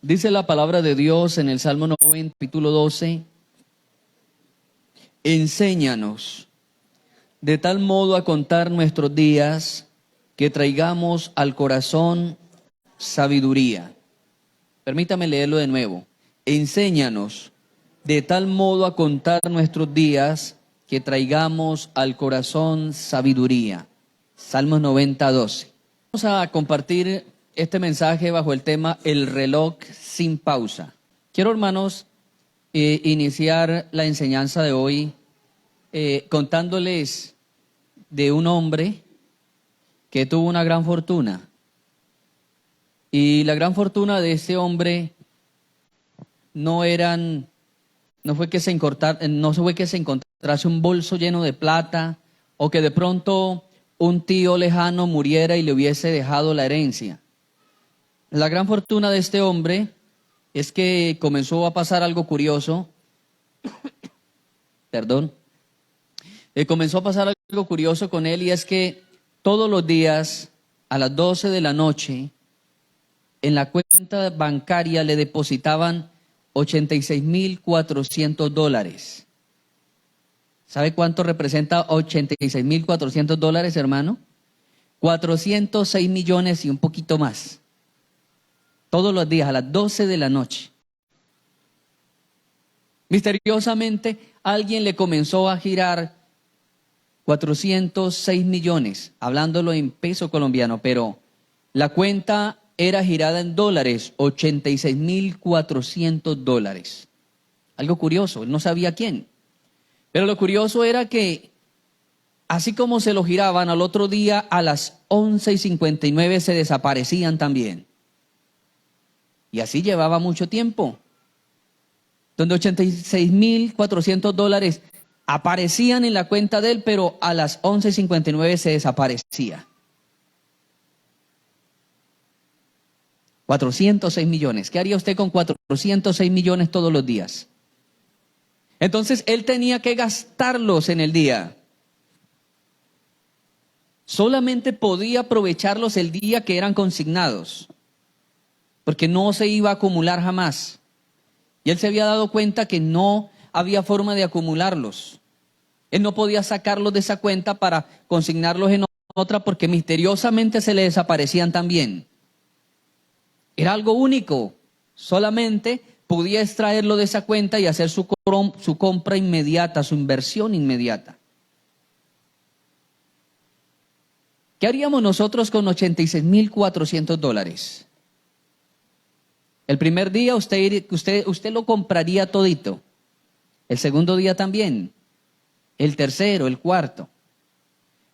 Dice la palabra de Dios en el Salmo 90, capítulo 12, enséñanos de tal modo a contar nuestros días que traigamos al corazón sabiduría. Permítame leerlo de nuevo. Enséñanos de tal modo a contar nuestros días que traigamos al corazón sabiduría. Salmos 90, 12. Vamos a compartir este mensaje bajo el tema El reloj sin pausa. Quiero, hermanos, iniciar la enseñanza de hoy contándoles de un hombre que tuvo una gran fortuna. Y la gran fortuna de ese hombre no fue que se encontrase un bolso lleno de plata o que de pronto un tío lejano muriera y le hubiese dejado la herencia. La gran fortuna de este hombre es que comenzó a pasar algo curioso. Comenzó a pasar algo curioso con él, y es que todos los días a las 12 de la noche en la cuenta bancaria le depositaban $86,400. ¿Sabe cuánto representa $86,400, hermano? 406 millones y un poquito más. Todos los días a las 12 de la noche. Misteriosamente, alguien le comenzó a girar 406 millones, hablándolo en peso colombiano, pero la cuenta era girada en dólares, $86,400. Algo curioso, él no sabía quién. Pero lo curioso era que, así como se lo giraban, al otro día a las 11:59 se desaparecían también. Y así llevaba mucho tiempo, donde $86,400 aparecían en la cuenta de él, pero a las 11:59 se desaparecía. 406 millones. ¿Qué haría usted con 406 millones todos los días? Entonces él tenía que gastarlos en el día. Solamente podía aprovecharlos el día que eran consignados, porque no se iba a acumular jamás. Y él se había dado cuenta que no había forma de acumularlos. Él no podía sacarlos de esa cuenta para consignarlos en otra, porque misteriosamente se le desaparecían también. Era algo único. Solamente podía extraerlo de esa cuenta y hacer su compra inmediata, su inversión inmediata. ¿Qué haríamos nosotros con $86,400? El primer día usted lo compraría todito. El segundo día también. El tercero, el cuarto.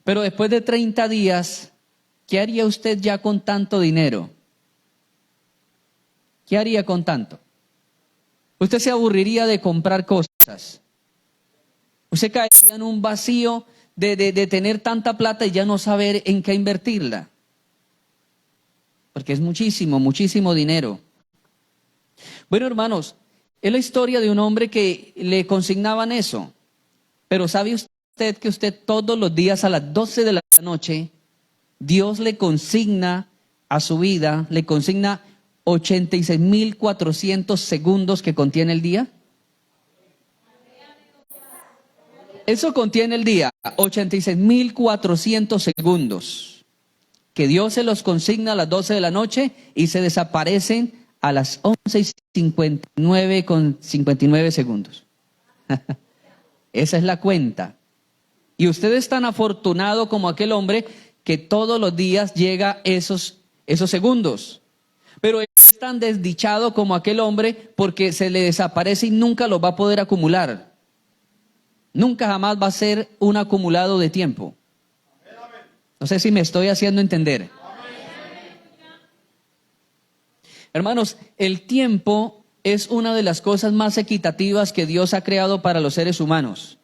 Pero después de 30 días, ¿qué haría usted ya con tanto dinero? ¿Qué haría con tanto? Usted se aburriría de comprar cosas. Usted caería en un vacío de tener tanta plata y ya no saber en qué invertirla. Porque es muchísimo, muchísimo dinero. Bueno, hermanos, es la historia de un hombre que le consignaban eso. Pero ¿sabe usted que usted todos los días a las 12 de la noche, Dios le consigna a su vida, le consigna 86,400 segundos que contiene el día? Eso contiene el día, 86,400 segundos, que Dios se los consigna a las 12 de la noche y se desaparecen a las 11:59 con 59 segundos. Esa es la cuenta. Y usted es tan afortunado como aquel hombre que todos los días llega esos segundos. Pero es tan desdichado como aquel hombre porque se le desaparece y nunca lo va a poder acumular. Nunca jamás va a ser un acumulado de tiempo. No sé si me estoy haciendo entender. Hermanos, el tiempo es una de las cosas más equitativas que Dios ha creado para los seres humanos.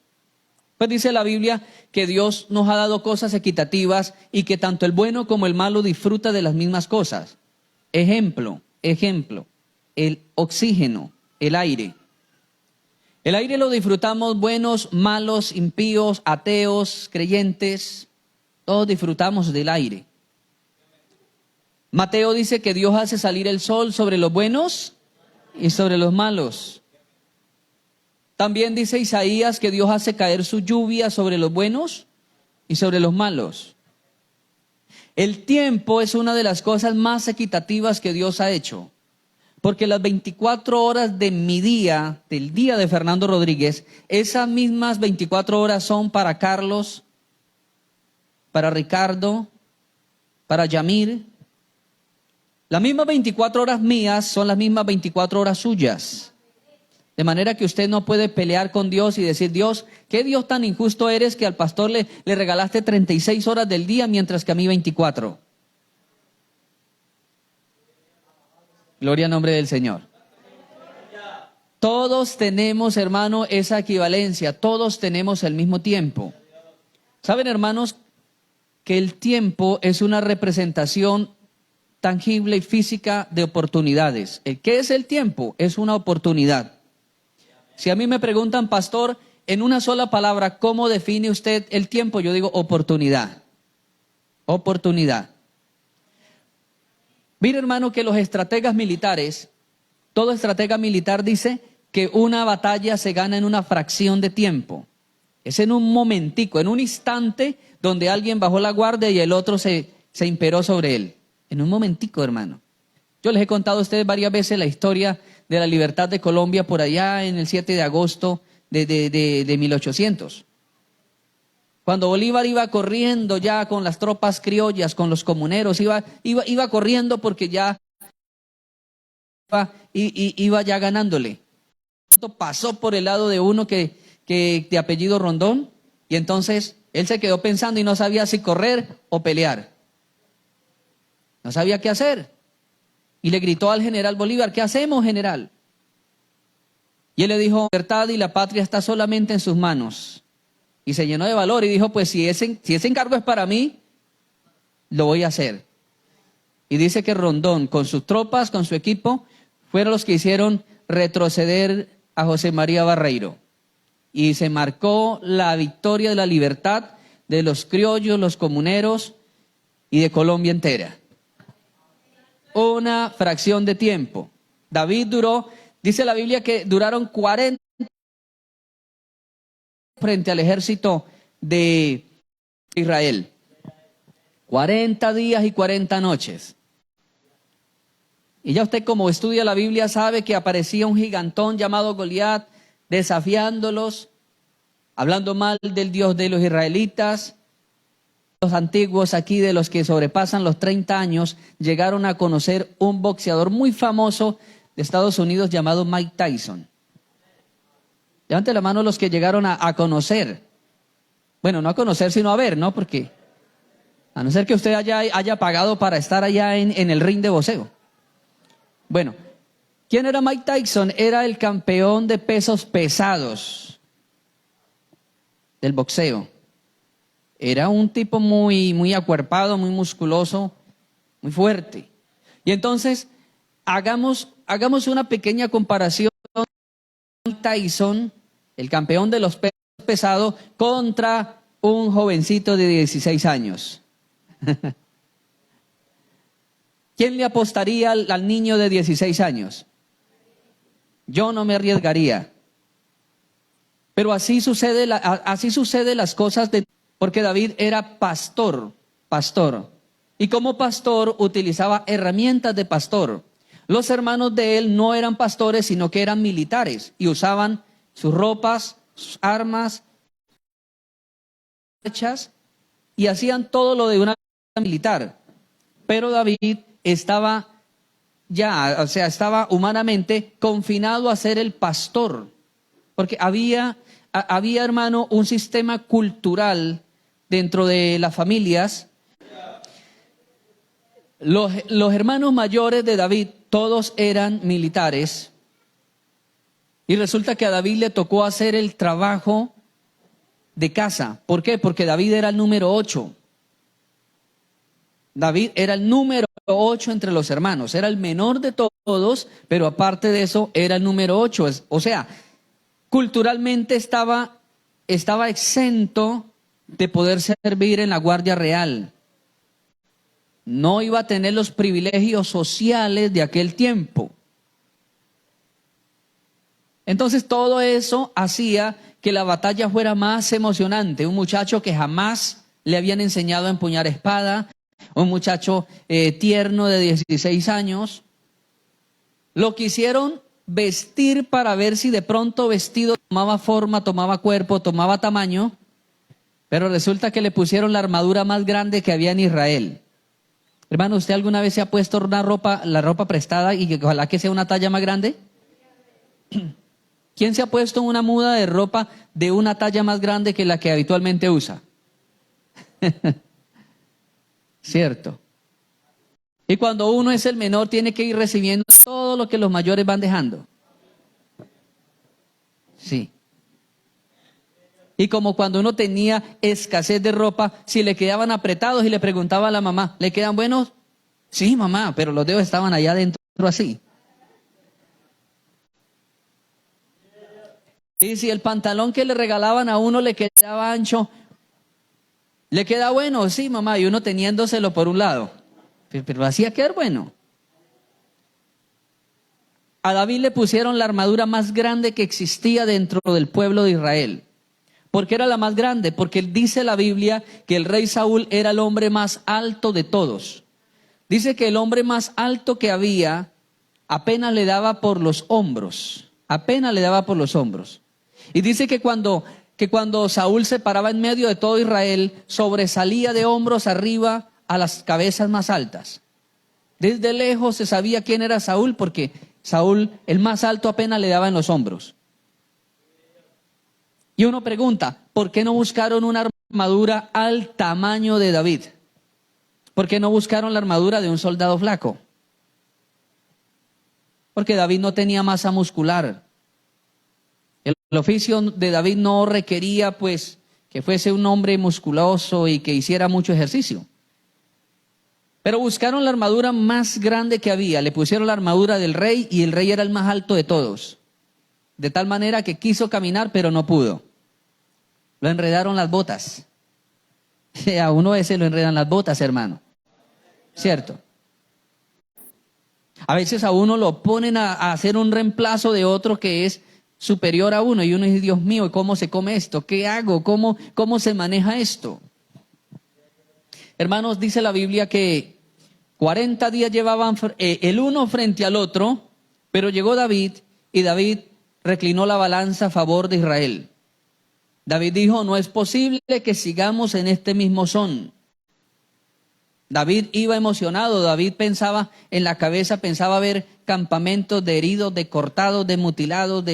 Pues dice la Biblia que Dios nos ha dado cosas equitativas y que tanto el bueno como el malo disfruta de las mismas cosas. Ejemplo, el oxígeno, el aire. El aire lo disfrutamos buenos, malos, impíos, ateos, creyentes. Todos disfrutamos del aire. Mateo dice que Dios hace salir el sol sobre los buenos y sobre los malos. También dice Isaías que Dios hace caer su lluvia sobre los buenos y sobre los malos. El tiempo es una de las cosas más equitativas que Dios ha hecho. Porque las 24 horas de mi día, del día de Fernando Rodríguez, esas mismas 24 horas son para Carlos, para Ricardo, para Yamir. Las mismas 24 horas mías son las mismas 24 horas suyas. De manera que usted no puede pelear con Dios y decir, Dios, ¿qué Dios tan injusto eres que al pastor le regalaste 36 horas del día mientras que a mí 24? Gloria al nombre del Señor. Todos tenemos, hermano, esa equivalencia. Todos tenemos el mismo tiempo. ¿Saben, hermanos, que el tiempo es una representación tangible y física de oportunidades? ¿Qué es el tiempo? Es una oportunidad. Si a mí me preguntan, pastor, en una sola palabra, ¿cómo define usted el tiempo? Yo digo oportunidad. Oportunidad. Mire, hermano, que los estrategas militares, todo estratega militar dice que una batalla se gana en una fracción de tiempo. Es en un momentico, en un instante donde alguien bajó la guardia y el otro se imperó sobre él. En un momentico, hermano. Yo les he contado a ustedes varias veces la historia de la libertad de Colombia por allá en el 7 de agosto de 1800. Cuando Bolívar iba corriendo ya con las tropas criollas, con los comuneros, iba corriendo porque ya iba ya ganándole. Pasó por el lado de uno que de apellido Rondón, y entonces él se quedó pensando y no sabía si correr o pelear. No sabía qué hacer. Y le gritó al general Bolívar, ¿qué hacemos, general? Y él le dijo, la libertad y la patria está solamente en sus manos. Y se llenó de valor y dijo, pues si ese encargo es para mí, lo voy a hacer. Y dice que Rondón, con sus tropas, con su equipo, fueron los que hicieron retroceder a José María Barreiro. Y se marcó la victoria de la libertad de los criollos, los comuneros y de Colombia entera. Una fracción de tiempo. David duró, dice la Biblia que duraron 40 frente al ejército de Israel. 40 días y 40 noches. Y ya usted, como estudia la Biblia, sabe que aparecía un gigantón llamado Goliat desafiándolos, hablando mal del Dios de los israelitas. Los antiguos aquí, de los que sobrepasan los 30 años, llegaron a conocer un boxeador muy famoso de Estados Unidos llamado Mike Tyson. Levante la mano los que llegaron a conocer. Bueno, no a conocer, sino a ver, ¿no? Porque a no ser que usted haya pagado para estar allá en el ring de boxeo. Bueno, ¿quién era Mike Tyson? Era el campeón de pesos pesados del boxeo. Era un tipo muy acuerpado, muy musculoso, muy fuerte. Y entonces, hagamos una pequeña comparación de Tyson, el campeón de los pesos pesados, contra un jovencito de 16 años. ¿Quién le apostaría al niño de 16 años? Yo no me arriesgaría. Pero así sucede las cosas porque David era pastor. Y como pastor utilizaba herramientas de pastor. Los hermanos de él no eran pastores, sino que eran militares y usaban sus ropas, sus armas, flechas, y hacían todo lo de una militar. Pero David estaba humanamente confinado a ser el pastor, porque había, hermano, un sistema cultural dentro de las familias. Los hermanos mayores de David, todos eran militares, y resulta que a David le tocó hacer el trabajo de casa. ¿Por qué? Porque David era el número 8. David era el número 8 entre los hermanos, era el menor de todos, pero aparte de eso era el número 8. O sea, culturalmente estaba exento de poder servir en la Guardia Real. no iba a tener los privilegios sociales de aquel tiempo. Entonces todo eso hacía que la batalla fuera más emocionante. Un muchacho que jamás le habían enseñado a empuñar espada, un muchacho tierno de 16 años, lo quisieron vestir para ver si de pronto vestido tomaba forma, tomaba cuerpo, tomaba tamaño, pero resulta que le pusieron la armadura más grande que había en Israel. Hermano, ¿usted alguna vez se ha puesto la ropa prestada y que ojalá que sea una talla más grande? ¿Quién se ha puesto una muda de ropa de una talla más grande que la que habitualmente usa? Cierto. Y cuando uno es el menor, tiene que ir recibiendo todo lo que los mayores van dejando. Sí. Y como cuando uno tenía escasez de ropa, si le quedaban apretados y le preguntaba a la mamá, ¿le quedan buenos? Sí, mamá, pero los dedos estaban allá adentro así. Y si el pantalón que le regalaban a uno le quedaba ancho, ¿le queda bueno? Sí, mamá, y uno teniéndoselo por un lado. Pero hacía quedar bueno. A David le pusieron la armadura más grande que existía dentro del pueblo de Israel. ¿Por qué era la más grande? Porque dice la Biblia que el rey Saúl era el hombre más alto de todos. Dice que el hombre más alto que había apenas le daba por los hombros. Apenas le daba por los hombros. Y dice que cuando Saúl se paraba en medio de todo Israel, sobresalía de hombros arriba a las cabezas más altas. Desde lejos se sabía quién era Saúl, porque Saúl, el más alto, apenas le daba en los hombros. Y uno pregunta, ¿por qué no buscaron una armadura al tamaño de David? ¿Por qué no buscaron la armadura de un soldado flaco? Porque David no tenía masa muscular. El oficio de David no requería, pues, que fuese un hombre musculoso y que hiciera mucho ejercicio. Pero buscaron la armadura más grande que había, le pusieron la armadura del rey y el rey era el más alto de todos. De tal manera que quiso caminar, pero no pudo. Lo enredaron las botas. A uno ese lo enredan las botas, hermano. ¿Cierto? A veces a uno lo ponen a hacer un reemplazo de otro que es superior a uno y uno dice, Dios mío, ¿cómo se come esto? ¿Qué hago? ¿Cómo se maneja esto? Hermanos, dice la Biblia que 40 días llevaban el uno frente al otro, pero llegó David y David reclinó la balanza a favor de Israel. David dijo, no es posible que sigamos en este mismo son. David iba emocionado, David pensaba en la cabeza, pensaba ver campamentos de heridos, de cortados, de mutilados,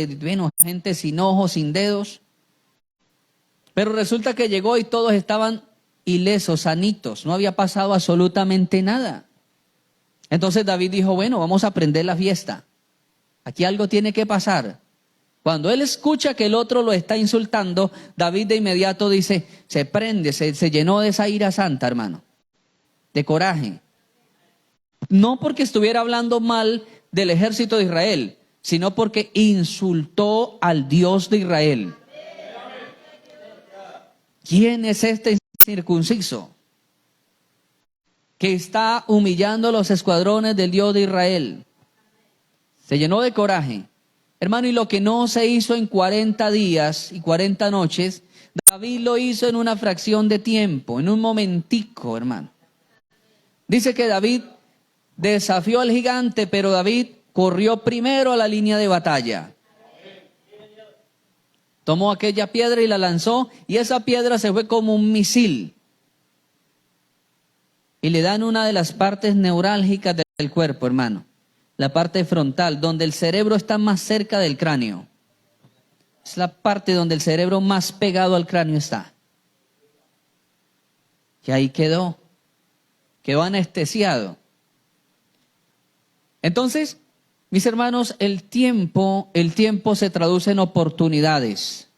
gente sin ojos, sin dedos. Pero resulta que llegó y todos estaban ilesos, sanitos, no había pasado absolutamente nada. Entonces David dijo, bueno, vamos a prender la fiesta. Aquí algo tiene que pasar. Cuando él escucha que el otro lo está insultando, David de inmediato dice, se prende, se llenó de esa ira santa, hermano, de coraje. No porque estuviera hablando mal del ejército de Israel, sino porque insultó al Dios de Israel. ¿Quién es este incircunciso que está humillando los escuadrones del Dios de Israel? Se llenó de coraje. Hermano, y lo que no se hizo en 40 días y 40 noches, David lo hizo en una fracción de tiempo, en un momentico, hermano. Dice que David desafió al gigante, pero David corrió primero a la línea de batalla. Tomó aquella piedra y la lanzó, y esa piedra se fue como un misil. Y le dan una de las partes neurálgicas del cuerpo, hermano. La parte frontal, donde el cerebro está más cerca del cráneo. Es la parte donde el cerebro más pegado al cráneo está. Y ahí quedó anestesiado. Entonces, mis hermanos, el tiempo se traduce en oportunidades.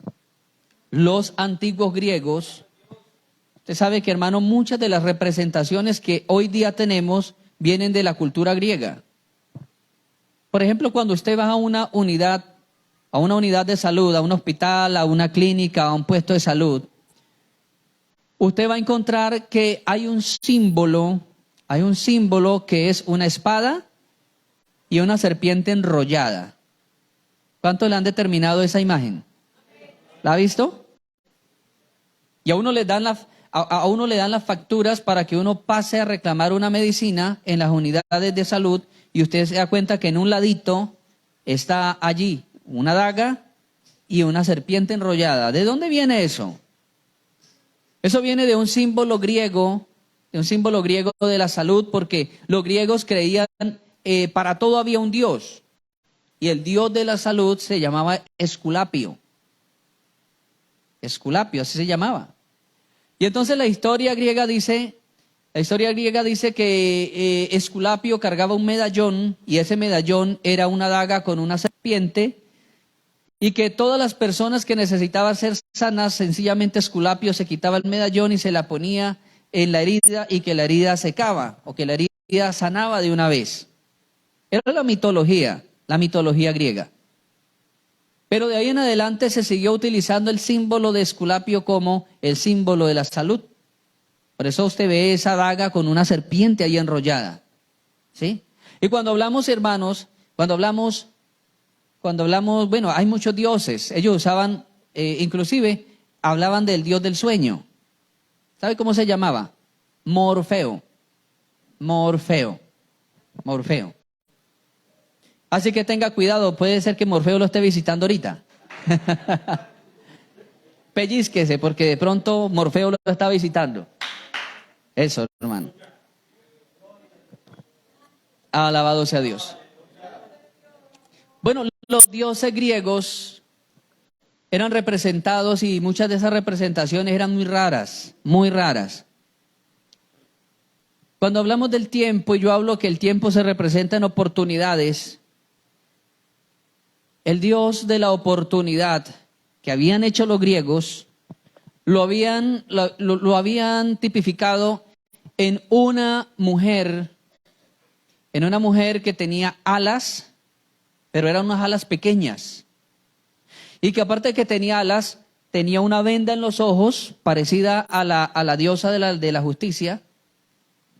Los antiguos griegos, usted sabe que, hermano, muchas de las representaciones que hoy día tenemos vienen de la cultura griega. Por ejemplo, cuando usted va a una unidad de salud, a un hospital, a una clínica, a un puesto de salud, usted va a encontrar que hay un símbolo hay un símbolo que es una espada y una serpiente enrollada. ¿Cuántos le han determinado esa imagen? ¿La ha visto? Y a uno le dan a uno le dan las facturas para que uno pase a reclamar una medicina en las unidades de salud y usted se da cuenta que en un ladito está allí una daga y una serpiente enrollada. ¿De dónde viene eso? Eso viene de un símbolo griego de la salud, porque los griegos creían para todo había un dios y el dios de la salud se llamaba Esculapio. Esculapio, así se llamaba. Y entonces la historia griega dice que Esculapio cargaba un medallón y ese medallón era una daga con una serpiente y que todas las personas que necesitaban ser sanas, sencillamente Esculapio se quitaba el medallón y se la ponía en la herida y que la herida secaba o que la herida sanaba de una vez. Era la mitología griega. Pero de ahí en adelante se siguió utilizando el símbolo de Esculapio como el símbolo de la salud. Por eso usted ve esa daga con una serpiente ahí enrollada. ¿Sí? Y cuando hablamos, hermanos, bueno, hay muchos dioses. Ellos usaban, inclusive, hablaban del dios del sueño. ¿Sabe cómo se llamaba? Morfeo. Así que tenga cuidado, puede ser que Morfeo lo esté visitando ahorita. Pellizquese, porque de pronto Morfeo lo está visitando. Eso, hermano. Alabado sea Dios. Bueno, los dioses griegos eran representados y muchas de esas representaciones eran muy raras, muy raras. Cuando hablamos del tiempo, y yo hablo que el tiempo se representa en oportunidades, el Dios de la oportunidad que habían hecho los griegos, lo habían tipificado en una mujer que tenía alas, pero eran unas alas pequeñas. Y que aparte de que tenía alas, tenía una venda en los ojos, parecida a la diosa de la justicia,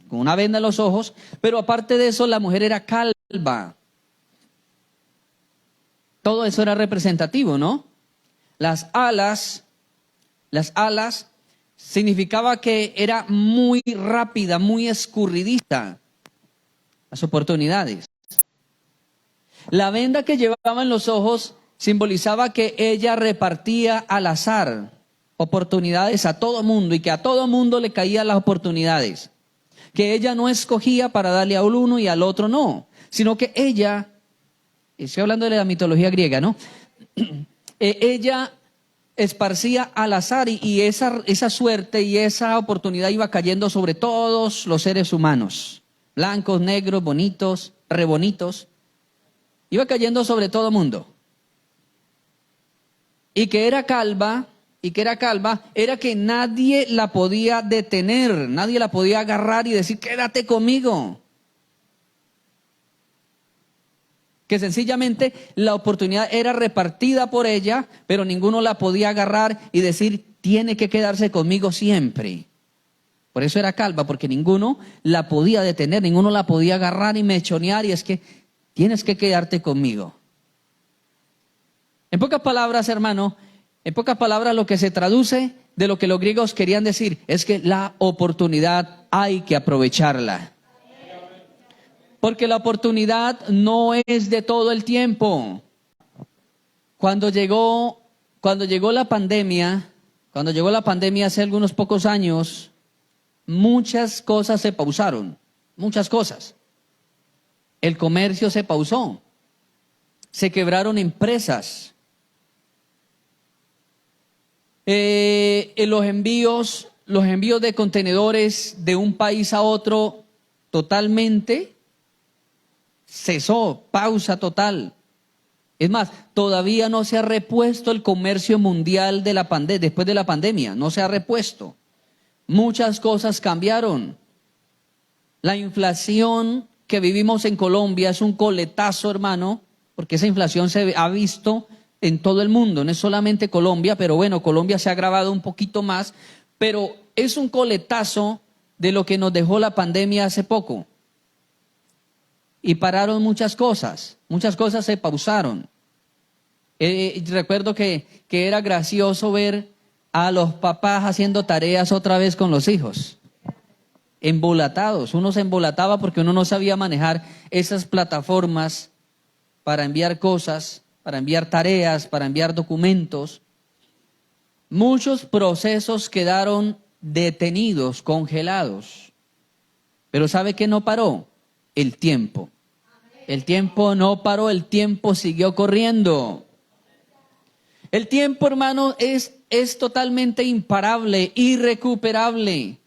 con una venda en los ojos, pero aparte de eso, la mujer era calva. Todo eso era representativo, ¿no? Las alas significaba que era muy rápida, muy escurridiza las oportunidades. La venda que llevaba en los ojos simbolizaba que ella repartía al azar oportunidades a todo mundo y que a todo mundo le caían las oportunidades. Que ella no escogía para darle a uno y al otro no, sino que ella, estoy hablando de la mitología griega, ¿no? Ella esparcía al azar y esa suerte y esa oportunidad iba cayendo sobre todos los seres humanos, blancos, negros, bonitos, rebonitos, iba cayendo sobre todo mundo. Y que era calva, era que nadie la podía detener, nadie la podía agarrar y decir, quédate conmigo. Que sencillamente la oportunidad era repartida por ella, pero ninguno la podía agarrar y decir, tiene que quedarse conmigo siempre. Por eso era calva, porque ninguno la podía detener, ninguno la podía agarrar y mechonear, y es que tienes que quedarte conmigo. En pocas palabras, hermano, lo que se traduce de lo que los griegos querían decir es que la oportunidad hay que aprovecharla. Porque la oportunidad no es de todo el tiempo. Cuando llegó la pandemia hace algunos pocos años, muchas cosas se pausaron, muchas cosas. El comercio se pausó, se quebraron empresas. Los envíos de contenedores de un país a otro totalmente cesó, pausa total. Es más, todavía no se ha repuesto el comercio mundial después de la pandemia, no se ha repuesto. Muchas cosas cambiaron. La inflación que vivimos en Colombia es un coletazo, hermano, porque esa inflación se ha visto en todo el mundo, no es solamente Colombia, pero bueno, Colombia se ha agravado un poquito más, pero es un coletazo de lo que nos dejó la pandemia hace poco. Y pararon muchas cosas se pausaron. Recuerdo que era gracioso ver a los papás haciendo tareas otra vez con los hijos, embolatados. Uno se embolataba porque uno no sabía manejar esas plataformas para enviar cosas, para enviar tareas, para enviar documentos. Muchos procesos quedaron detenidos, congelados. Pero ¿sabe qué no paró? El tiempo. El tiempo no paró, el tiempo siguió corriendo. El tiempo, hermano, es totalmente imparable, irrecuperable.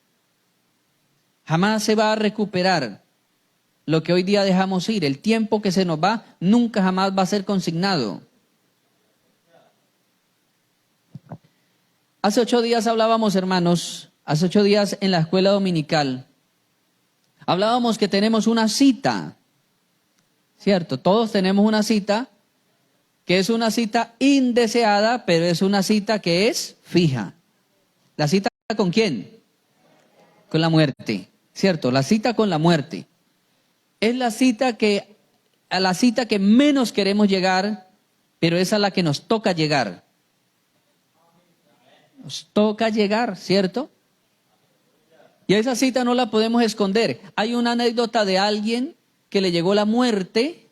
Jamás se va a recuperar lo que hoy día dejamos ir. El tiempo que se nos va, nunca jamás va a ser consignado. Hace 8 días hablábamos, hermanos, hace 8 días en la escuela dominical, hablábamos que tenemos una cita, ¿cierto? Todos tenemos una cita, que es una cita indeseada, pero es una cita que es fija. ¿La cita con quién? Con la muerte, ¿cierto? La cita con la muerte. Es la cita a la cita que menos queremos llegar, pero es a la que nos toca llegar. Nos toca llegar, ¿cierto? Y a esa cita no la podemos esconder. Hay una anécdota de alguien que le llegó la muerte,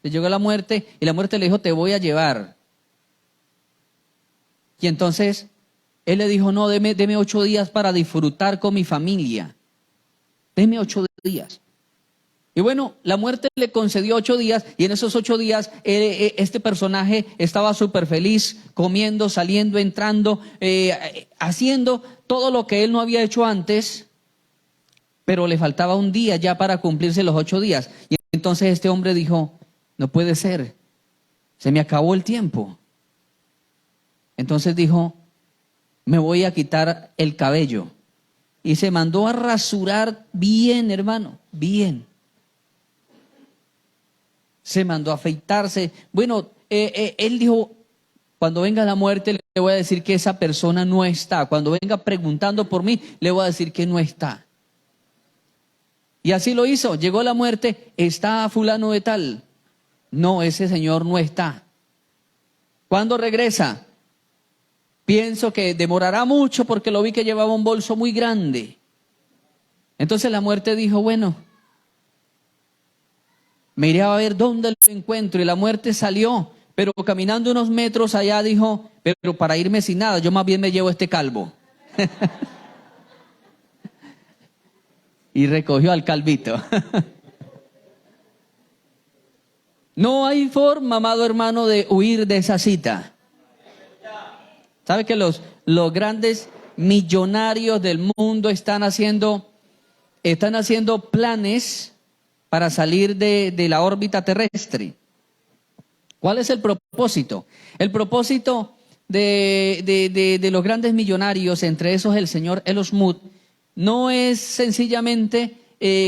y la muerte le dijo, te voy a llevar. Y entonces él le dijo, no, deme 8 días para disfrutar con mi familia. Deme 8 días. Y bueno, la muerte le concedió 8 días y en esos 8 días este personaje estaba súper feliz, comiendo, saliendo, entrando, haciendo todo lo que él no había hecho antes, pero le faltaba un día ya para cumplirse los 8 días. Y entonces este hombre dijo, no puede ser, se me acabó el tiempo. Entonces dijo, me voy a quitar el cabello. Y se mandó a rasurar bien, hermano, bien. Se mandó a afeitarse. Bueno, él dijo, cuando venga la muerte le voy a decir que esa persona no está. Cuando venga preguntando por mí, le voy a decir que no está. Y así lo hizo. Llegó la muerte, ¿está fulano de tal? No, ese señor no está. ¿Cuándo regresa? Pienso que demorará mucho porque lo vi que llevaba un bolso muy grande. Entonces la muerte dijo, bueno, me iré a ver dónde lo encuentro. Y la muerte salió, pero caminando unos metros allá dijo, pero para irme sin nada, yo más bien me llevo este calvo. Y recogió al calvito. No hay forma, amado hermano, de huir de esa cita. ¿Sabe que los grandes millonarios del mundo están haciendo planes para salir de la órbita terrestre? ¿Cuál es el propósito? El propósito de los grandes millonarios, entre esos el señor Elon Musk, no es sencillamente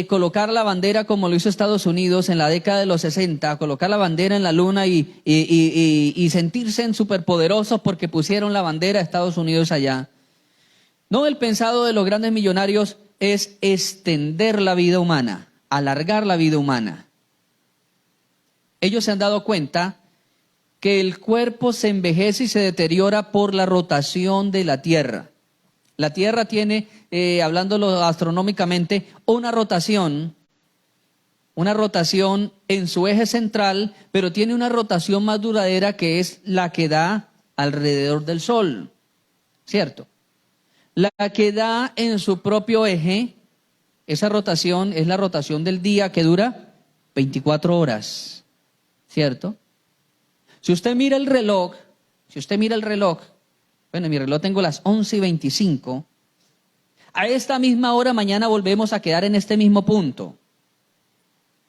colocar la bandera como lo hizo Estados Unidos en la década de los 60, colocar la bandera en la luna y sentirse superpoderosos porque pusieron la bandera de Estados Unidos allá. No, el pensado de los grandes millonarios es extender la vida humana, alargar la vida humana. Ellos se han dado cuenta que el cuerpo se envejece y se deteriora por la rotación de la Tierra. La Tierra tiene, hablándolo astronómicamente, una rotación en su eje central, pero tiene una rotación más duradera que es la que da alrededor del Sol, ¿cierto? La que da en su propio eje, esa rotación es la rotación del día que dura 24 horas, ¿cierto? Si usted mira el reloj, bueno, en mi reloj tengo las 11:25. A esta misma hora mañana volvemos a quedar en este mismo punto.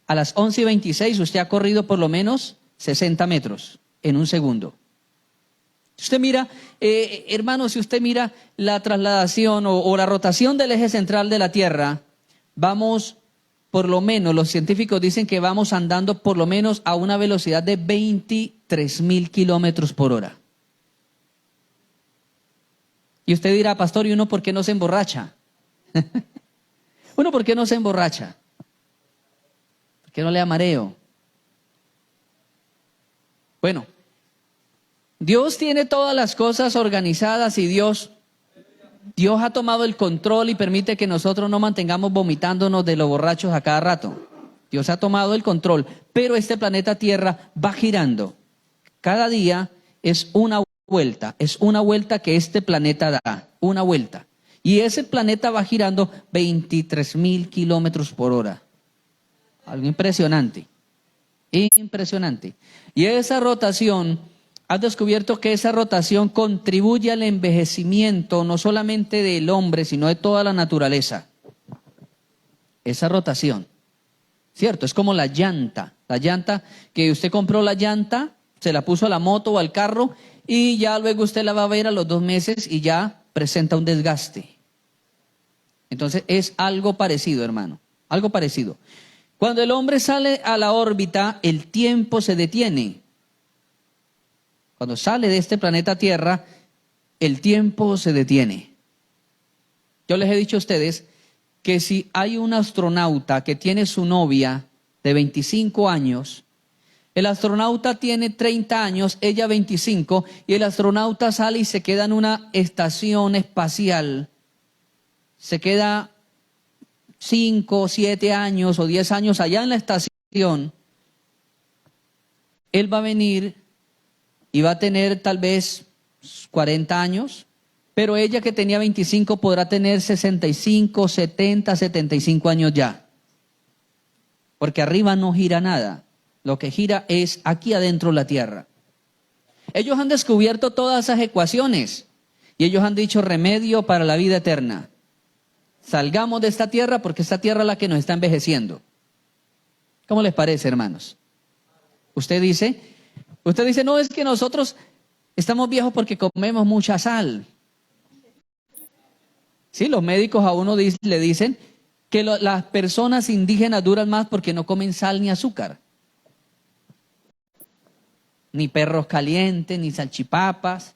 A las 11:26 usted ha corrido por lo menos 60 metros en un segundo. Si usted mira, hermano, si usted mira la trasladación o la rotación del eje central de la Tierra, vamos, por lo menos, los científicos dicen que vamos andando por lo menos a una velocidad de 23.000 kilómetros por hora. Y usted dirá, pastor, ¿y uno por qué no se emborracha? Uno, ¿por qué no se emborracha? ¿Por qué no le da mareo? Bueno, Dios tiene todas las cosas organizadas y Dios ha tomado el control y permite que nosotros no mantengamos vomitándonos de los borrachos a cada rato. Dios ha tomado el control, pero este planeta Tierra va girando. Cada día es una vuelta que este planeta da, una vuelta. Y ese planeta va girando 23,000 kilómetros por hora. Algo impresionante, impresionante. Y esa rotación, has descubierto que esa rotación contribuye al envejecimiento no solamente del hombre, sino de toda la naturaleza. Esa rotación, ¿cierto? Es como la llanta que usted compró la llanta, se la puso a la moto o al carro y ya luego usted la va a ver a los 2 meses y ya presenta un desgaste. Entonces es algo parecido, hermano, algo parecido. Cuando el hombre sale a la órbita, el tiempo se detiene. Cuando sale de este planeta Tierra, el tiempo se detiene. Yo les he dicho a ustedes que si hay un astronauta que tiene su novia de 25 años, el astronauta tiene 30 años, ella 25, y el astronauta sale y se queda en una estación espacial. Se queda 5, 7 años o 10 años allá en la estación. Él va a venir y va a tener tal vez 40 años, pero ella que tenía 25 podrá tener 65, 70, 75 años ya. Porque arriba no gira nada. Lo que gira es aquí adentro la Tierra. Ellos han descubierto todas esas ecuaciones y ellos han dicho remedio para la vida eterna. Salgamos de esta tierra porque esta tierra es la que nos está envejeciendo. ¿Cómo les parece, hermanos? Usted dice, no, es que nosotros estamos viejos porque comemos mucha sal. Sí, los médicos a uno le dicen que las personas indígenas duran más porque no comen sal ni azúcar. Ni perros calientes, ni salchipapas.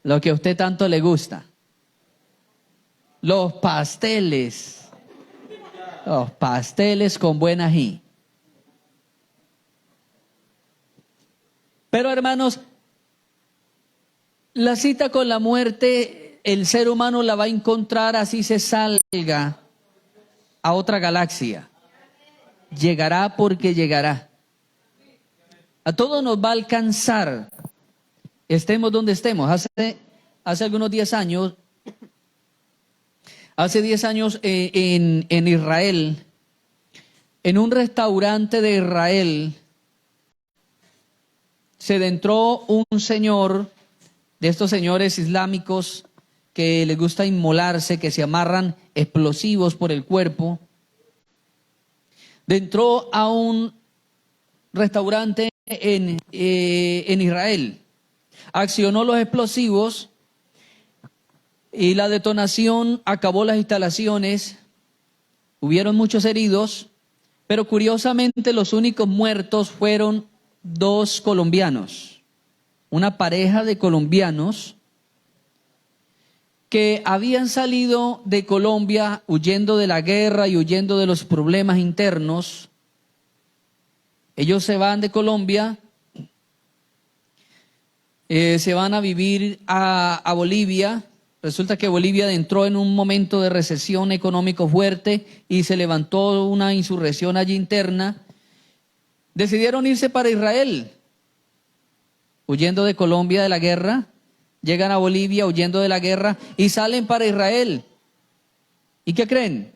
Lo que a usted tanto le gusta. Los pasteles con buen ají. Pero hermanos, la cita con la muerte, el ser humano la va a encontrar así se salga a otra galaxia. Llegará porque llegará. A todos nos va a alcanzar, estemos donde estemos. Hace algunos 10 años, en Israel, en un restaurante de Israel, se adentró un señor, de estos señores islámicos que les gusta inmolarse, que se amarran explosivos por el cuerpo. Entró a un restaurante en Israel, accionó los explosivos y la detonación acabó las instalaciones. Hubieron muchos heridos, pero curiosamente los únicos muertos fueron 2 colombianos, una pareja de colombianos que habían salido de Colombia huyendo de la guerra y huyendo de los problemas internos. Ellos se van de Colombia, se van a vivir a Bolivia. Resulta que Bolivia entró en un momento de recesión económico fuerte y se levantó una insurrección allí interna. Decidieron irse para Israel, huyendo de Colombia de la guerra. Llegan a Bolivia huyendo de la guerra y salen para Israel. ¿Y qué creen?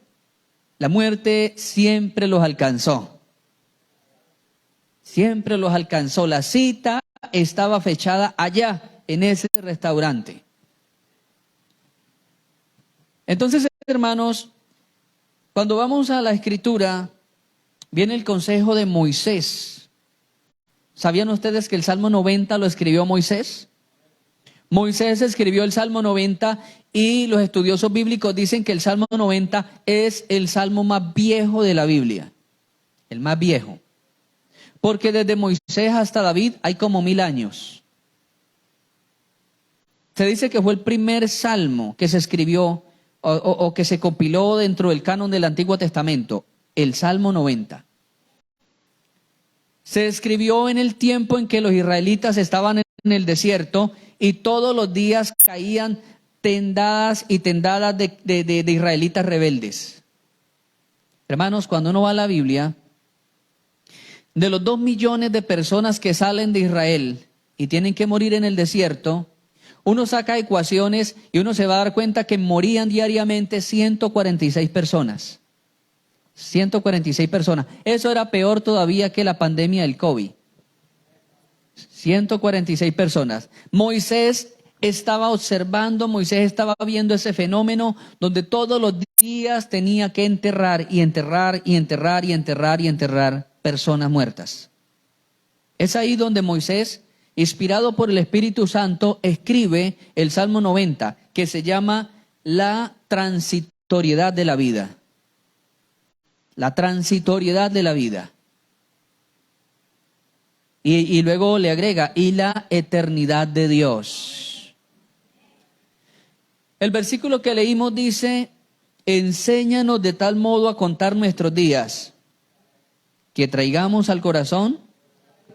La muerte siempre los alcanzó. Siempre los alcanzó. La cita estaba fechada allá, en ese restaurante. Entonces, hermanos, cuando vamos a la Escritura, viene el consejo de Moisés. ¿Sabían ustedes que el Salmo 90 lo escribió Moisés? Moisés escribió el Salmo 90 y los estudiosos bíblicos dicen que el Salmo 90 es el salmo más viejo de la Biblia. El más viejo. Porque desde Moisés hasta David hay como 1000 años. Se dice que fue el primer salmo que se escribió o que se compiló dentro del canon del Antiguo Testamento, el Salmo 90. Se escribió en el tiempo en que los israelitas estaban en el desierto y todos los días caían tendadas y tendadas de israelitas rebeldes. Hermanos, cuando uno va a la Biblia, de los 2 millones de personas que salen de Israel y tienen que morir en el desierto, uno saca ecuaciones y uno se va a dar cuenta que morían diariamente 146 personas. 146 personas. Eso era peor todavía que la pandemia del COVID. 146 personas. Moisés estaba observando, Moisés estaba viendo ese fenómeno donde todos los días tenía que enterrar y enterrar y enterrar y enterrar y enterrar personas muertas. Es ahí donde Moisés, inspirado por el Espíritu Santo, escribe el Salmo 90, que se llama la transitoriedad de la vida. La transitoriedad de la vida. Y luego le agrega, y la eternidad de Dios. El versículo que leímos dice, enséñanos de tal modo a contar nuestros días, que traigamos al corazón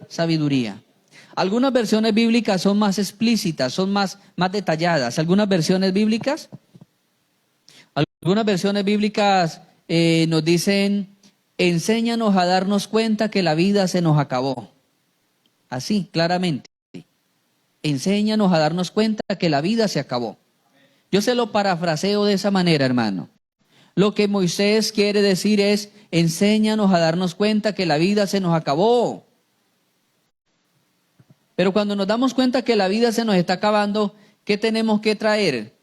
sabiduría. Algunas versiones bíblicas son más explícitas, son más detalladas. Algunas versiones bíblicas nos dicen, enséñanos a darnos cuenta que la vida se nos acabó. Así, claramente. Enséñanos a darnos cuenta que la vida se acabó. Yo se lo parafraseo de esa manera, hermano. Lo que Moisés quiere decir es, enséñanos a darnos cuenta que la vida se nos acabó. Pero cuando nos damos cuenta que la vida se nos está acabando, ¿qué tenemos que traer?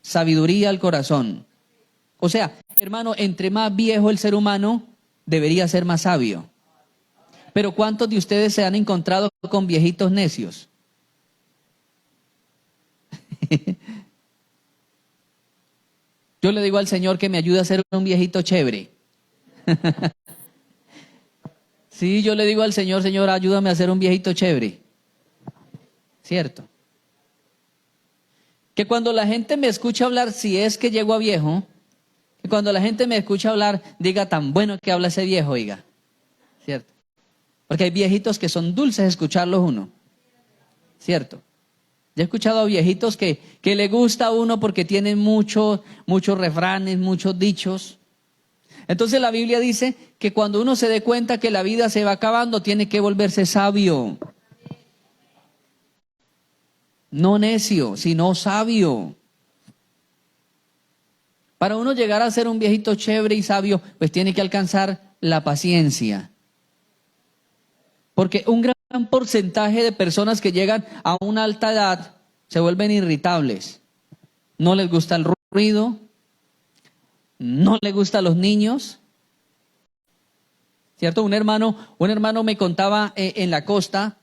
Sabiduría al corazón. O sea, hermano, entre más viejo el ser humano, debería ser más sabio. Pero ¿cuántos de ustedes se han encontrado con viejitos necios? Yo le digo al Señor que me ayude a ser un viejito chévere. Sí, yo le digo al Señor, Señor, ayúdame a ser un viejito chévere. ¿Cierto? Que cuando la gente me escucha hablar, si es que llego a viejo, que cuando la gente me escucha hablar, diga tan bueno que habla ese viejo, oiga. ¿Cierto? Porque hay viejitos que son dulces escucharlos uno. ¿Cierto? Yo he escuchado a viejitos que le gusta a uno porque tienen muchos refranes, muchos dichos. Entonces la Biblia dice que cuando uno se dé cuenta que la vida se va acabando, tiene que volverse sabio. No necio, sino sabio. Para uno llegar a ser un viejito chévere y sabio, pues tiene que alcanzar la paciencia. Porque un gran porcentaje de personas que llegan a una alta edad se vuelven irritables. No les gusta el ruido, no les gustan los niños. ¿Cierto? Un hermano me contaba en la costa,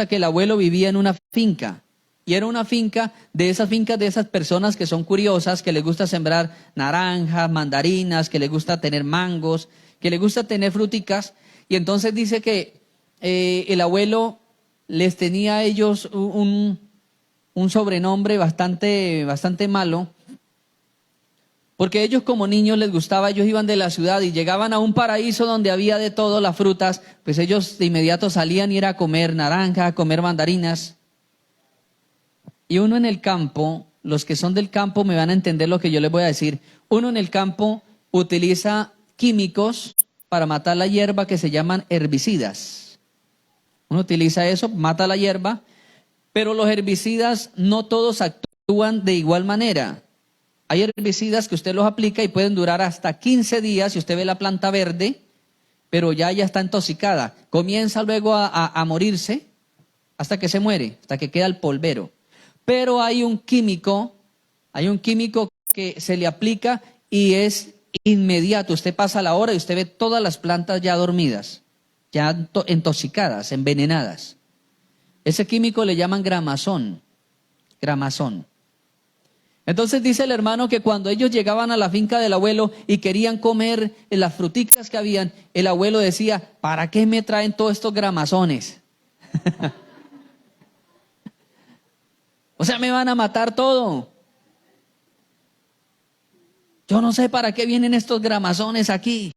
que el abuelo vivía en una finca. Y era una finca de esas personas que son curiosas, que les gusta sembrar naranjas, mandarinas, que les gusta tener mangos, que les gusta tener fruticas. Y entonces dice que el abuelo les tenía a ellos un sobrenombre bastante malo, porque ellos como niños les gustaba, ellos iban de la ciudad y llegaban a un paraíso donde había de todo, las frutas, pues ellos de inmediato salían y era a comer naranja, a comer mandarinas. Y uno en el campo, los que son del campo me van a entender lo que yo les voy a decir, uno en el campo utiliza químicos para matar la hierba que se llaman herbicidas. Uno utiliza eso, mata la hierba, pero los herbicidas no todos actúan de igual manera. Hay herbicidas que usted los aplica y pueden durar hasta 15 días si usted ve la planta verde, pero ya está intoxicada. Comienza luego a morirse hasta que se muere, hasta que queda el polvero. Pero hay un químico que se le aplica y es inmediato. Usted pasa la hora y usted ve todas las plantas ya dormidas, ya intoxicadas, envenenadas. Ese químico le llaman gramazón. Entonces dice el hermano que cuando ellos llegaban a la finca del abuelo y querían comer las fruticas que habían, el abuelo decía, ¿para qué me traen todos estos gramazones? O sea, me van a matar todo. Yo no sé para qué vienen estos gramazones aquí.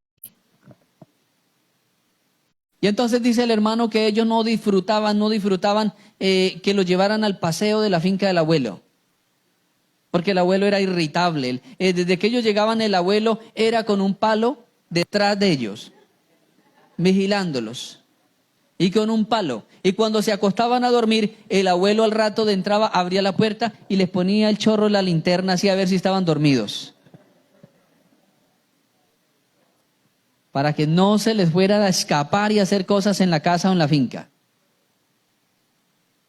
Y entonces dice el hermano que ellos no disfrutaban que lo llevaran al paseo de la finca del abuelo. Porque el abuelo era irritable. Desde que ellos llegaban, el abuelo era con un palo detrás de ellos, vigilándolos. Y con un palo. Y cuando se acostaban a dormir, el abuelo al rato de entraba, abría la puerta y les ponía el chorro de la linterna así a ver si estaban dormidos. Para que no se les fuera a escapar y hacer cosas en la casa o en la finca.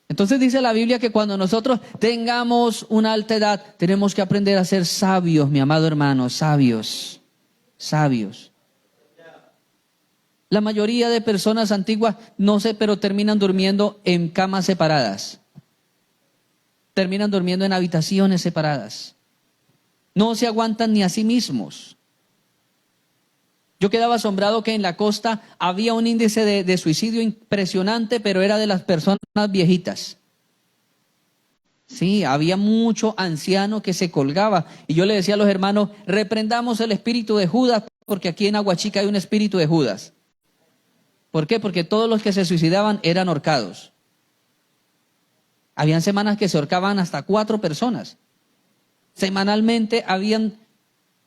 Entonces dice la Biblia que cuando nosotros tengamos una alta edad, tenemos que aprender a ser sabios, mi amado hermano, sabios, sabios. La mayoría de personas antiguas, no sé, pero terminan durmiendo en camas separadas. Terminan durmiendo en habitaciones separadas. No se aguantan ni a sí mismos. Yo quedaba asombrado que en la costa había un índice de suicidio impresionante, pero era de las personas viejitas. Sí, había mucho anciano que se colgaba. Y yo le decía a los hermanos, reprendamos el espíritu de Judas, porque aquí en Aguachica hay un espíritu de Judas. ¿Por qué? Porque todos los que se suicidaban eran ahorcados. Habían semanas que se ahorcaban hasta 4 personas. Semanalmente habían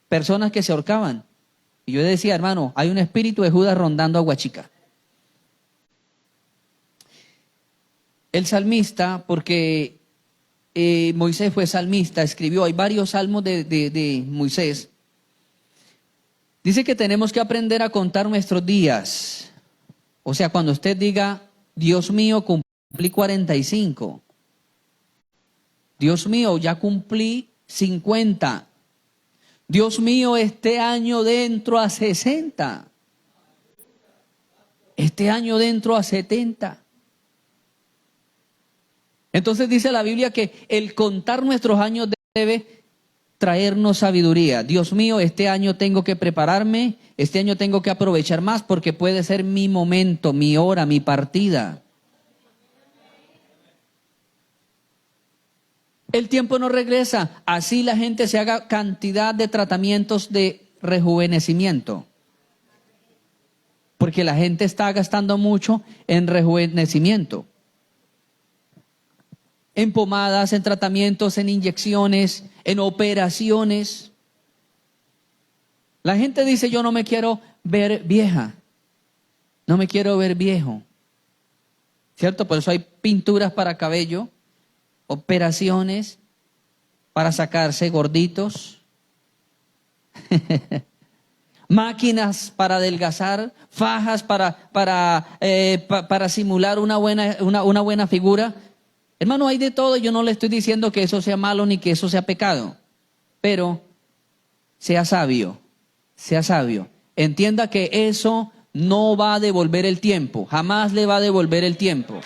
personas que se ahorcaban. Y yo decía, hermano, hay un espíritu de Judas rondando Aguachica. El salmista, porque Moisés fue salmista, escribió, hay varios salmos de Moisés. Dice que tenemos que aprender a contar nuestros días. O sea, cuando usted diga, Dios mío, cumplí 45. Dios mío, ya cumplí 50. Dios mío, este año dentro a 60. Este año dentro a 70. Entonces dice la Biblia que el contar nuestros años debe traernos sabiduría. Dios mío, este año tengo que prepararme, este año tengo que aprovechar más porque puede ser mi momento, mi hora, mi partida. El tiempo no regresa, así la gente se haga cantidad de tratamientos de rejuvenecimiento. Porque la gente está gastando mucho en rejuvenecimiento. En pomadas, en tratamientos, en inyecciones, en operaciones. La gente dice, yo no me quiero ver vieja, no me quiero ver viejo. ¿Cierto? Por eso hay pinturas para cabello, operaciones para sacarse gorditos, máquinas para adelgazar, fajas para simular una buena figura. Hermano, hay de todo. Yo no le estoy diciendo que eso sea malo ni que eso sea pecado, pero sea sabio, sea sabio. Entienda que eso no va a devolver el tiempo, jamás le va a devolver el tiempo.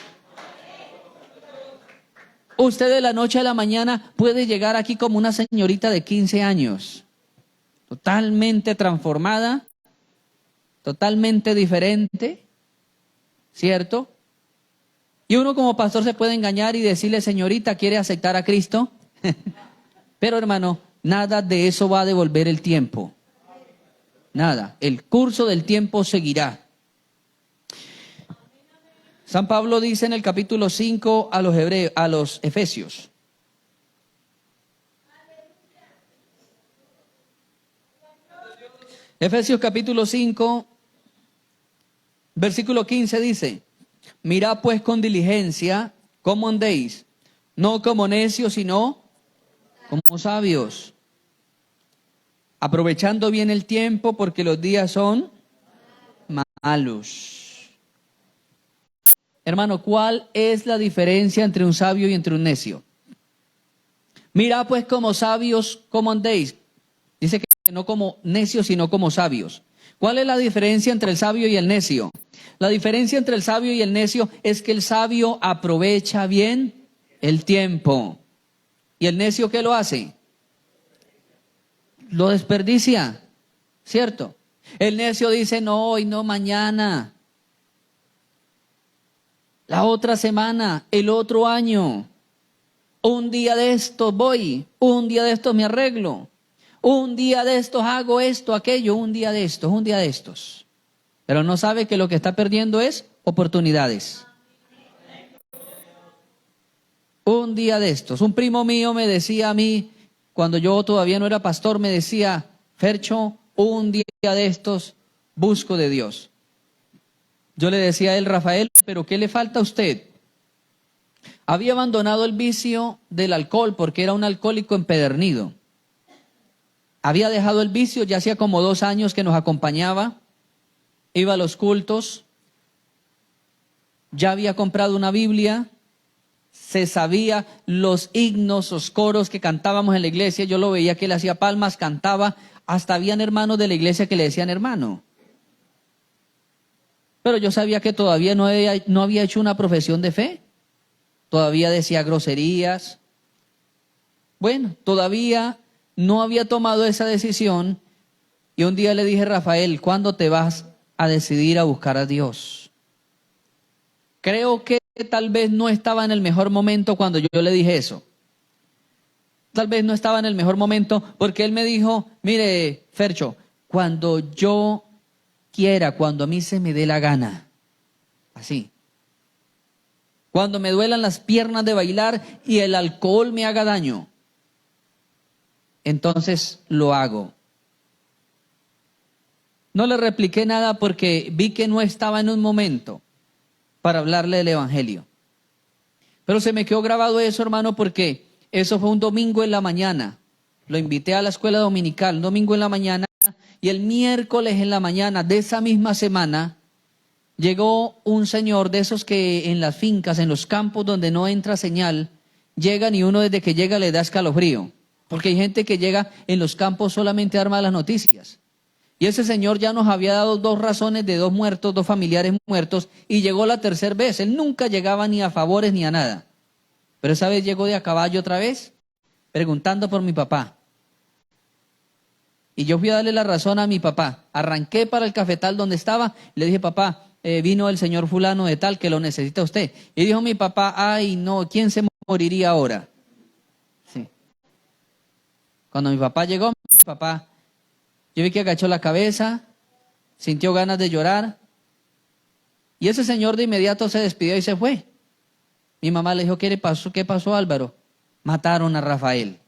Usted de la noche a la mañana puede llegar aquí como una señorita de 15 años, totalmente transformada, totalmente diferente, ¿cierto? Y uno como pastor se puede engañar y decirle, señorita, ¿quiere aceptar a Cristo? Pero hermano, nada de eso va a devolver el tiempo. Nada, el curso del tiempo seguirá. San Pablo dice en el capítulo 5 a los Efesios. Efesios capítulo 5, versículo 15 dice, mirad pues con diligencia cómo andéis, no como necios, sino como sabios, aprovechando bien el tiempo porque los días son malos. Hermano, ¿cuál es la diferencia entre un sabio y entre un necio? Mirad pues como sabios, cómo andéis. Dice que no como necios, sino como sabios. ¿Cuál es la diferencia entre el sabio y el necio? La diferencia entre el sabio y el necio es que el sabio aprovecha bien el tiempo. ¿Y el necio qué lo hace? Lo desperdicia, ¿cierto? El necio dice, no, hoy no, mañana. La otra semana, el otro año. Un día de estos voy, un día de estos me arreglo. Un día de estos hago esto, aquello, un día de estos, un día de estos. Pero no sabe que lo que está perdiendo es oportunidades. Un día de estos. Un primo mío me decía a mí, cuando yo todavía no era pastor, me decía, Fercho, un día de estos busco de Dios. Yo le decía a él, Rafael, ¿pero qué le falta a usted? Había abandonado el vicio del alcohol porque era un alcohólico empedernido. Había dejado el vicio, ya hacía como 2 años que nos acompañaba, iba a los cultos, ya había comprado una Biblia, se sabía los himnos, los coros que cantábamos en la iglesia, yo lo veía que él hacía palmas, cantaba, hasta habían hermanos de la iglesia que le decían hermano. Pero yo sabía que todavía no había hecho una profesión de fe, todavía decía groserías. Bueno, todavía no había tomado esa decisión y un día le dije, Rafael, ¿cuándo te vas a decidir a buscar a Dios? Creo que tal vez no estaba en el mejor momento cuando yo le dije eso. Tal vez no estaba en el mejor momento porque él me dijo, mire, Fercho, cuando yo quiera, cuando a mí se me dé la gana, así. Cuando me duelan las piernas de bailar y el alcohol me haga daño, entonces lo hago. No le repliqué nada porque vi que no estaba en un momento para hablarle del evangelio. Pero se me quedó grabado eso, hermano, porque eso fue un domingo en la mañana. Lo invité a la escuela dominical, un domingo en la mañana, y el miércoles en la mañana de esa misma semana llegó un señor de esos que en las fincas, en los campos donde no entra señal, llegan y uno desde que llega le da escalofrío. Porque hay gente que llega en los campos solamente a dar malas noticias. Y ese señor ya nos había dado 2 razones de 2 muertos, 2 familiares muertos, y llegó la tercera vez. Él nunca llegaba ni a favores ni a nada. Pero esa vez llegó de a caballo otra vez, preguntando por mi papá. Y yo fui a darle la razón a mi papá. Arranqué para el cafetal donde estaba, le dije, papá, vino el señor fulano de tal que lo necesita usted. Y dijo mi papá, ay no, ¿quién se moriría ahora? Sí. Cuando mi papá llegó, mi papá, yo vi que agachó la cabeza, sintió ganas de llorar. Y ese señor de inmediato se despidió y se fue. Mi mamá le dijo, ¿qué pasó? ¿Qué pasó, Álvaro? Mataron a Rafael.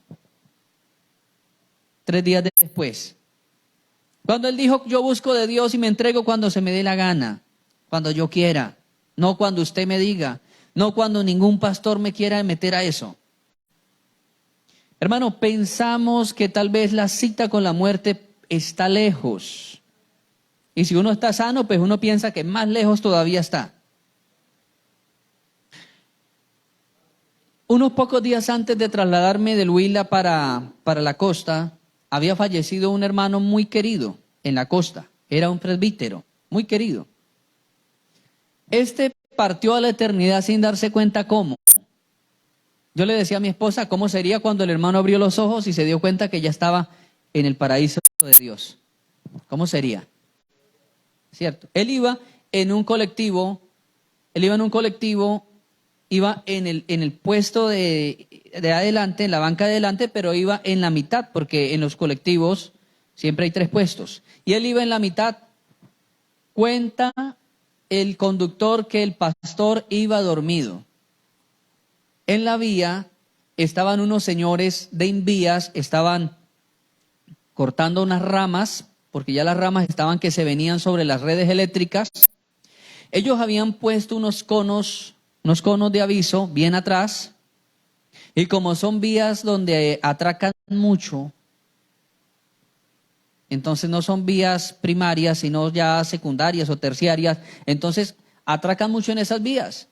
3 días después. Cuando él dijo, yo busco de Dios y me entrego cuando se me dé la gana, cuando yo quiera, no cuando usted me diga, no cuando ningún pastor me quiera meter a eso. Hermano, pensamos que tal vez la cita con la muerte está lejos. Y si uno está sano, pues uno piensa que más lejos todavía está. Unos pocos días antes de trasladarme del Huila para la costa, había fallecido un hermano muy querido en la costa. Era un presbítero, muy querido. Este partió a la eternidad sin darse cuenta cómo. Yo le decía a mi esposa cómo sería cuando el hermano abrió los ojos y se dio cuenta que ya estaba en el paraíso de Dios. ¿Cómo sería? ¿Cierto? Él iba en un colectivo, iba en el puesto de adelante, en la banca de adelante, pero iba en la mitad, porque en los colectivos siempre hay 3 puestos. Y él iba en la mitad. Cuenta el conductor que el pastor iba dormido. En la vía estaban unos señores de Invías, estaban cortando unas ramas, porque ya las ramas estaban que se venían sobre las redes eléctricas. Ellos habían puesto unos conos de aviso bien atrás, y como son vías donde atracan mucho, entonces no son vías primarias, sino ya secundarias o terciarias, entonces atracan mucho en esas vías.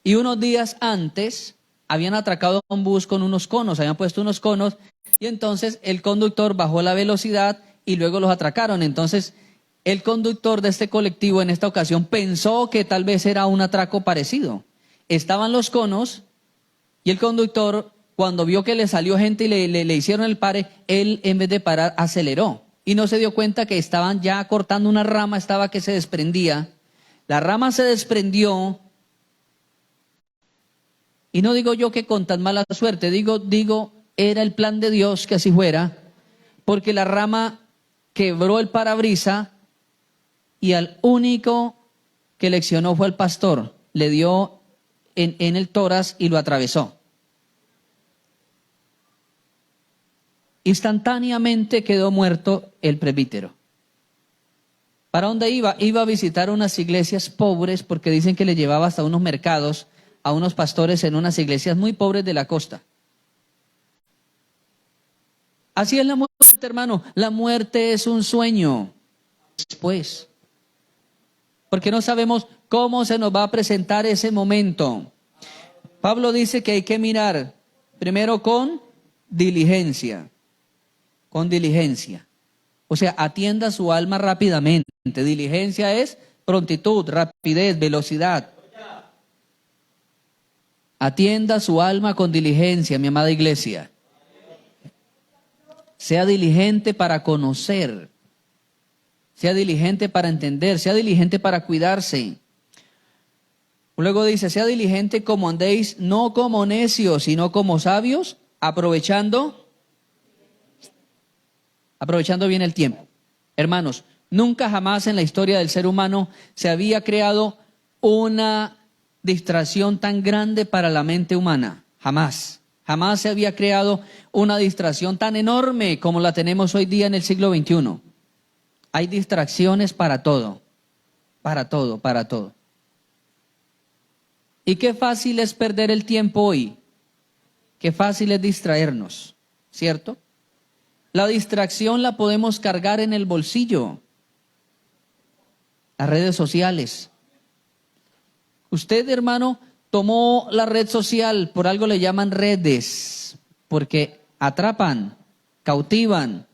Y unos días antes habían atracado a un bus con unos conos, habían puesto unos conos, y entonces el conductor bajó la velocidad y luego los atracaron. Entonces el conductor de este colectivo en esta ocasión pensó que tal vez era un atraco parecido. Estaban los conos y el conductor, cuando vio que le salió gente y le hicieron el pare, él en vez de parar aceleró y no se dio cuenta que estaban ya cortando una rama, estaba que se desprendía. La rama se desprendió y no digo yo que con tan mala suerte, digo, era el plan de Dios que así fuera. porque la rama quebró el parabrisa y al único que leccionó fue el pastor. Le dio en el tórax y lo atravesó. Instantáneamente quedó muerto el presbítero. ¿Para dónde iba? Iba a visitar unas iglesias pobres, porque dicen que le llevaba hasta unos mercados a unos pastores en unas iglesias muy pobres de la costa. Así es la muerte, hermano. La muerte es un sueño. Después, porque no sabemos cómo se nos va a presentar ese momento. Pablo dice que hay que mirar primero con diligencia. Con diligencia. O sea, atienda su alma rápidamente. Diligencia es prontitud, rapidez, velocidad. Atienda su alma con diligencia, mi amada iglesia. Sea diligente para conocer. Sea diligente para entender. Sea diligente para cuidarse. Luego dice, sea diligente como andéis, no como necios, sino como sabios, aprovechando bien el tiempo. Hermanos, nunca jamás en la historia del ser humano se había creado una distracción tan grande para la mente humana. Jamás. Jamás se había creado una distracción tan enorme como la tenemos hoy día en el siglo XXI. Hay distracciones para todo. Para todo, para todo. Y qué fácil es perder el tiempo hoy. Qué fácil es distraernos, ¿cierto? La distracción la podemos cargar en el bolsillo. Las redes sociales. Usted, hermano, tomó la red social, por algo le llaman redes, porque atrapan, cautivan.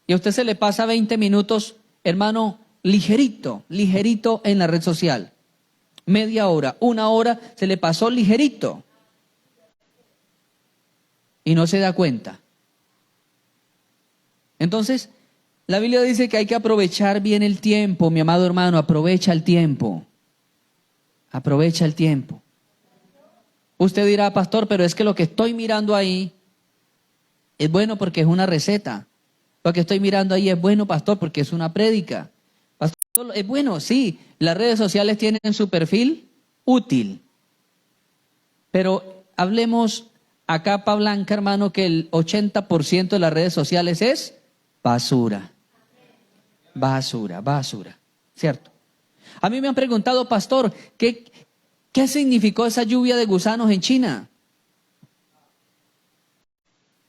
Y a usted se le pasa 20 minutos, hermano, ligerito en la red social. Media hora, una hora, se le pasó ligerito. Y no se da cuenta. Entonces, la Biblia dice que hay que aprovechar bien el tiempo, mi amado hermano, aprovecha el tiempo. Aprovecha el tiempo. Usted dirá, pastor, pero es que lo que estoy mirando ahí es bueno porque es una receta. Lo que estoy mirando ahí es bueno, pastor, porque es una prédica. Pastor, es bueno, sí, las redes sociales tienen su perfil útil. Pero hablemos a capa blanca, hermano, que el 80% de las redes sociales es basura. Basura, basura. ¿Cierto? A mí me han preguntado, pastor, ¿qué significó esa lluvia de gusanos en China?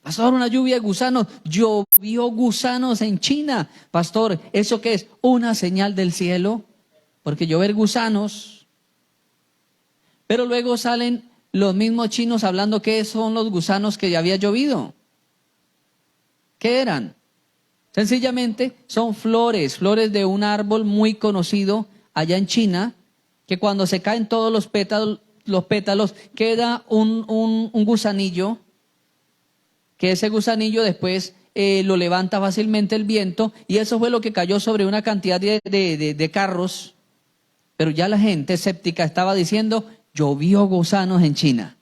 Pastor, una lluvia de gusanos. Llovió gusanos en China. Pastor, ¿eso qué es? Una señal del cielo. Porque llover gusanos. Pero luego salen los mismos chinos hablando que son los gusanos que ya había llovido. ¿Qué eran? Sencillamente son flores de un árbol muy conocido allá en China, que cuando se caen todos los pétalos queda un gusanillo, que ese gusanillo después lo levanta fácilmente el viento, y eso fue lo que cayó sobre una cantidad de carros, pero ya la gente escéptica estaba diciendo, llovió gusanos en China.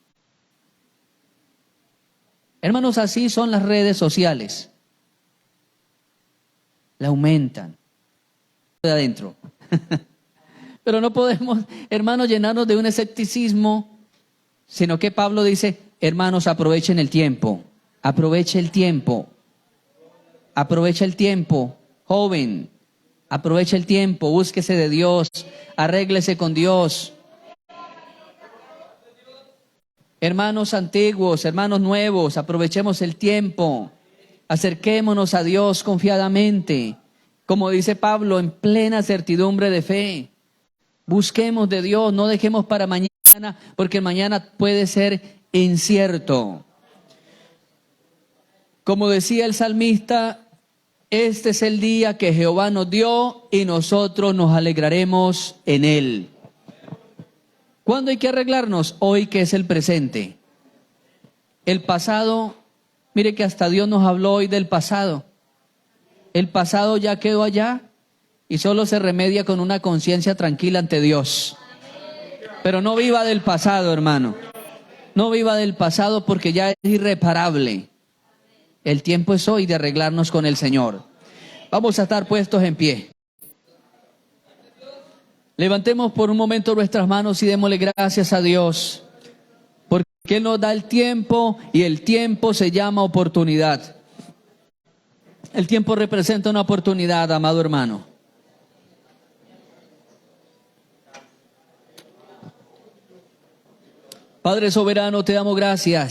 Hermanos, así son las redes sociales. La aumentan de adentro. Pero no podemos, hermanos, llenarnos de un escepticismo, sino que Pablo dice, hermanos, aprovechen el tiempo, aproveche el tiempo, aproveche el tiempo, joven, aproveche el tiempo, búsquese de Dios, arréglese con Dios. Hermanos antiguos, hermanos nuevos, aprovechemos el tiempo. Acerquémonos a Dios confiadamente, como dice Pablo, en plena certidumbre de fe. Busquemos de Dios, no dejemos para mañana, porque mañana puede ser incierto. Como decía el salmista, este es el día que Jehová nos dio y nosotros nos alegraremos en él. ¿Cuándo hay que arreglarnos? Hoy, que es el presente. El pasado, mire que hasta Dios nos habló hoy del pasado. El pasado ya quedó allá y solo se remedia con una conciencia tranquila ante Dios. Pero no viva del pasado, hermano. No viva del pasado porque ya es irreparable. El tiempo es hoy de arreglarnos con el Señor. Vamos a estar puestos en pie. Levantemos por un momento nuestras manos y démosle gracias a Dios, porque Él nos da el tiempo y el tiempo se llama oportunidad. El tiempo representa una oportunidad, amado hermano. Padre soberano, te damos gracias.